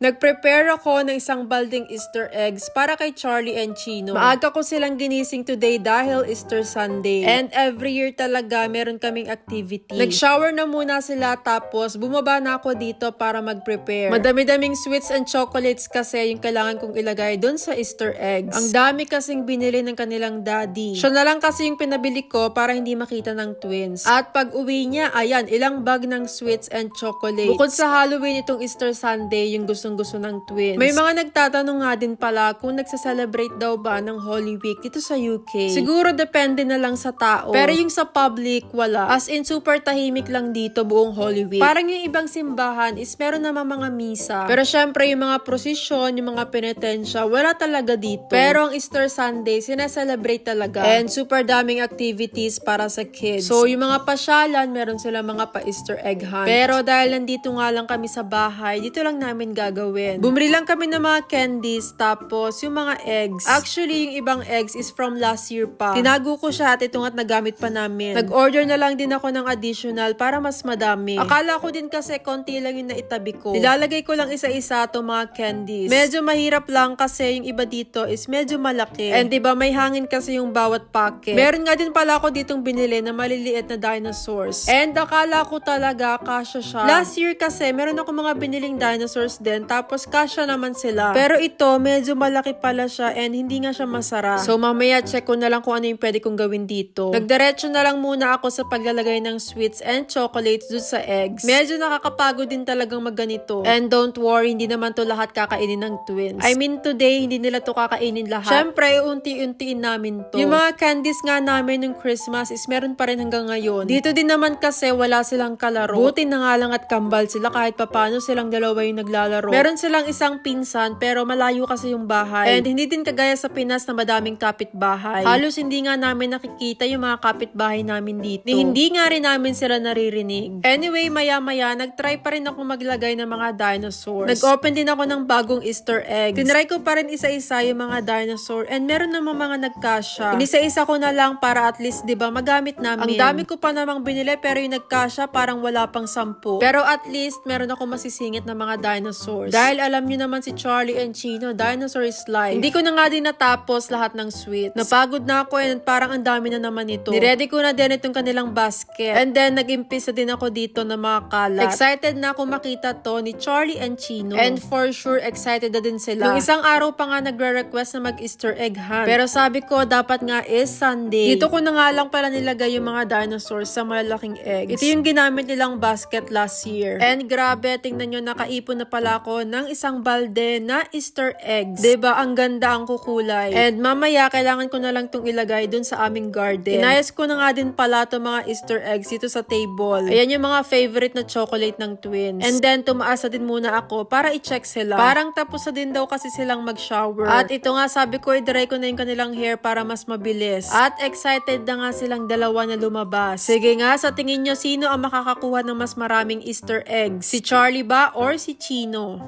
Nag-prepare ako ng isang balding Easter eggs para kay Charlie and Chino. Maaga ko silang ginising today dahil Easter Sunday. And every year talaga meron kaming activity. Nag-shower na muna sila tapos bumaba na ako dito para mag-prepare. Madami-daming sweets and chocolates kasi yung kailangan kong ilagay dun sa Easter eggs. Ang dami kasing binili ng kanilang daddy. Siya na lang kasi yung pinabili ko para hindi makita ng twins. At pag uwi niya, ayan, ilang bag ng sweets and chocolates. Bukod sa Halloween itong Easter Sunday, yung gusto ng twins. May mga nagtatanong nga din pala kung nagsa-celebrate daw ba ng Holy Week dito sa UK. Siguro depende na lang sa tao. Pero yung sa public, wala. As in, super tahimik lang dito buong Holy Week. Parang yung ibang simbahan is meron naman mga misa. Pero syempre, yung mga prosesyon, yung mga penitensya, wala talaga dito. Pero ang Easter Sunday, sinaselebrate talaga. And super daming activities para sa kids. So, yung mga pasyalan, meron sila mga pa-Easter egg hunt. Pero dahil nandito nga lang kami sa bahay, dito lang namin gagawin. Bumili lang kami ng mga candies, tapos yung mga eggs. Actually, yung ibang eggs is from last year pa. Tinago ko siya at ito nga't nagamit pa namin. Nag-order na lang din ako ng additional para mas madami. Akala ko din kasi konti lang yung naitabi ko. Nilalagay ko lang isa-isa itong mga candies. Medyo mahirap lang kasi yung iba dito is medyo malaki. And diba may hangin kasi yung bawat packet. Meron nga din pala ako ditong binili na maliliit na dinosaurs. And akala ko talaga kasya siya. Last year kasi meron ako mga biniling dinosaurs din. Tapos kasya naman sila. Pero ito, medyo malaki pala siya and hindi nga siya masara. So mamaya check ko na lang kung ano yung pwede kong gawin dito. Nagdiretso na lang muna ako sa paglalagay ng sweets and chocolates dun sa eggs. Medyo nakakapagod din talagang magganito. And don't worry, hindi naman to lahat kakainin ng twins. I mean today, hindi nila to kakainin lahat. Syempre, unti-untiin namin to. Yung mga candies nga namin ng Christmas is meron pa rin hanggang ngayon. Dito din naman kasi wala silang kalaro. Buti na nga lang at kambal sila kahit papano silang dalawa yung naglalaro. Meron silang isang pinsan pero malayo kasi yung bahay. And hindi din kagaya sa Pinas na madaming kapitbahay. Halos hindi nga namin nakikita yung mga kapitbahay namin dito. Hindi nga rin namin sila naririnig. Anyway, maya-maya, nagtry pa rin ako maglagay ng mga dinosaurs. Nag-open din ako ng bagong Easter eggs. Tinry ko pa rin isa-isa yung mga dinosaur and meron namang mga nagkasya. Inisa-isa ko na lang para at least, diba, magamit namin. Ang dami ko pa namang binili pero yung nagkasya parang wala pang 10. Pero at least, meron ako masisingit na mga dinosaurs. Dahil alam nyo naman si Charlie and Chino, dinosaur is life. Hindi ko na nga din natapos lahat ng sweets. Napagod na ako and parang ang dami na naman ito. Niready ko na din itong kanilang basket. And then, nag-impisa din ako dito na mga kalat. Excited na ako makita to ni Charlie and Chino. And for sure, excited na din sila. Yung isang araw pa nga nagre-request na mag-Easter egg hunt. Pero sabi ko, dapat nga is Sunday. Dito ko na nga lang pala nilagay yung mga dinosaurs sa malalaking eggs. Ito yung ginamit nilang basket last year. And grabe, tingnan nyo, nakaipon na pala ako ng isang balde na Easter eggs. Diba? Ang ganda ang kukulay. And mamaya, kailangan ko na lang itong ilagay dun sa aming garden. Inayos ko na nga din pala itong mga Easter eggs dito sa table. Ayan yung mga favorite na chocolate ng twins. And then, tumaas na din muna ako para i-check sila. Parang tapos na din daw kasi silang mag-shower. At ito nga, sabi ko, i-dry ko na yung kanilang hair para mas mabilis. At excited na nga silang dalawa na lumabas. Sige nga, sa tingin nyo, sino ang makakakuha ng mas maraming Easter eggs? Si Charlie ba or si Chino?